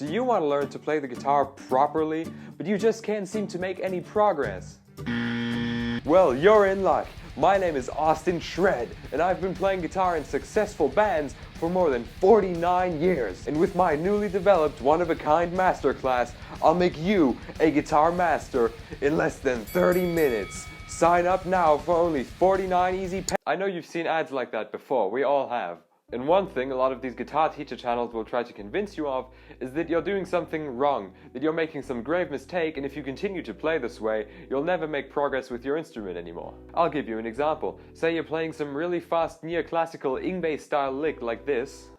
Do you want to learn to play the guitar properly, but you just can't seem to make any progress? Well, you're in luck. My name is Austin Shred, and I've been playing guitar in successful bands for more than 49 years. And with my newly developed one-of-a-kind masterclass, I'll make you a guitar master in less than 30 minutes. Sign up now for only 49 easy pennies. I know you've seen ads like that before, we all have. And one thing a lot of these guitar teacher channels will try to convince you of is that you're doing something wrong, that you're making some grave mistake, and if you continue to play this way, you'll never make progress with your instrument anymore. I'll give you an example. Say you're playing some really fast neoclassical Ingve style lick like this.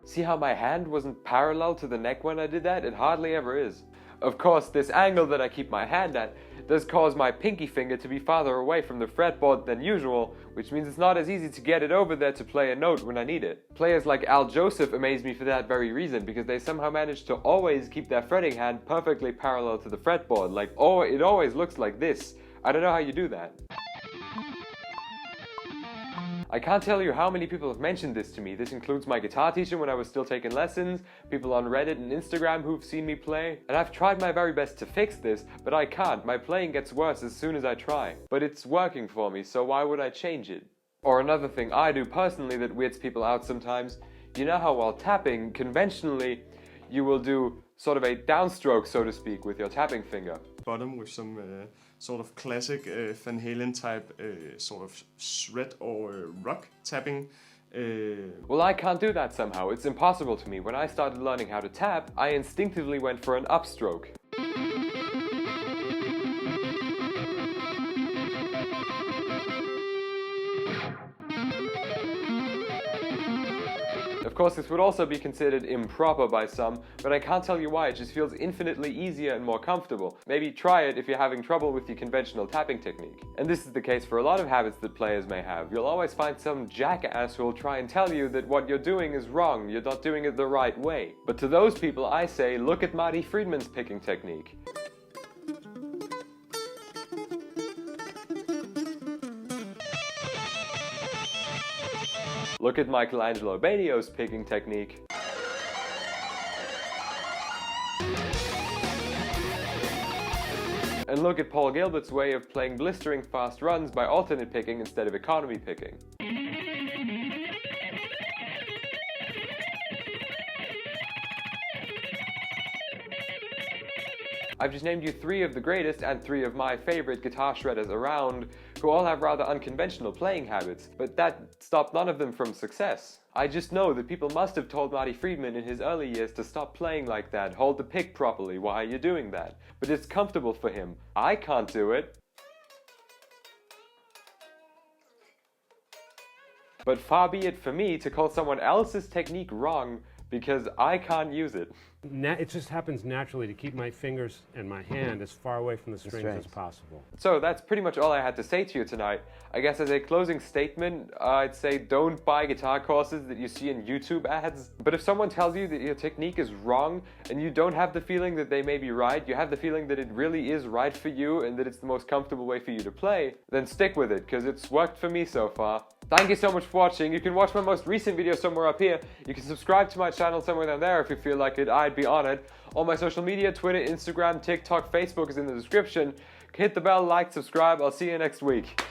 See how my hand wasn't parallel to the neck when I did that? It hardly ever is. Of course, this angle that I keep my hand at does cause my pinky finger to be farther away from the fretboard than usual, which means it's not as easy to get it over there to play a note when I need it. Players like Al Joseph amaze me for that very reason, because they somehow manage to always keep their fretting hand perfectly parallel to the fretboard, like, oh, it always looks like this. I don't know how you do that. I can't tell you how many people have mentioned this to me. This includes my guitar teacher when I was still taking lessons, people on Reddit and Instagram who've seen me play. And I've tried my very best to fix this, but I can't. My playing gets worse as soon as I try. But it's working for me, so why would I change it? Or another thing I do personally that weirds people out sometimes, you know how while tapping, conventionally, you will do sort of a downstroke, so to speak, with your tapping finger. Bottom with some sort of classic Van Halen type sort of shred or rock tapping. Well, I can't do that somehow. It's impossible to me. When I started learning how to tap, I instinctively went for an upstroke. Of course, this would also be considered improper by some, but I can't tell you why. It just feels infinitely easier and more comfortable. Maybe try it if you're having trouble with the conventional tapping technique. And this is the case for a lot of habits that players may have. You'll always find some jackass who will try and tell you that what you're doing is wrong, you're not doing it the right way. But to those people I say, look at Marty Friedman's picking technique. Look at Michelangelo Banio's picking technique. And look at Paul Gilbert's way of playing blistering fast runs by alternate picking instead of economy picking. I've just named you 3 of the greatest and 3 of my favorite guitar shredders around, who all have rather unconventional playing habits, but that stopped none of them from success. I just know that people must have told Marty Friedman in his early years to stop playing like that, hold the pick properly, why are you doing that? But it's comfortable for him. I can't do it. But far be it for me to call someone else's technique wrong because I can't use it. It just happens naturally to keep my fingers and my hand as far away from the strings as possible. So that's pretty much all I had to say to you tonight. I guess as a closing statement, I'd say don't buy guitar courses that you see in YouTube ads. But if someone tells you that your technique is wrong and you don't have the feeling that they may be right, you have the feeling that it really is right for you and that it's the most comfortable way for you to play, then stick with it, because it's worked for me so far. Thank you so much for watching. You can watch my most recent video somewhere up here. You can subscribe to my channel somewhere down there if you feel like it. I'd be honored. All my social media, Twitter, Instagram, TikTok, Facebook is in the description. Hit the bell, like, subscribe. I'll see you next week.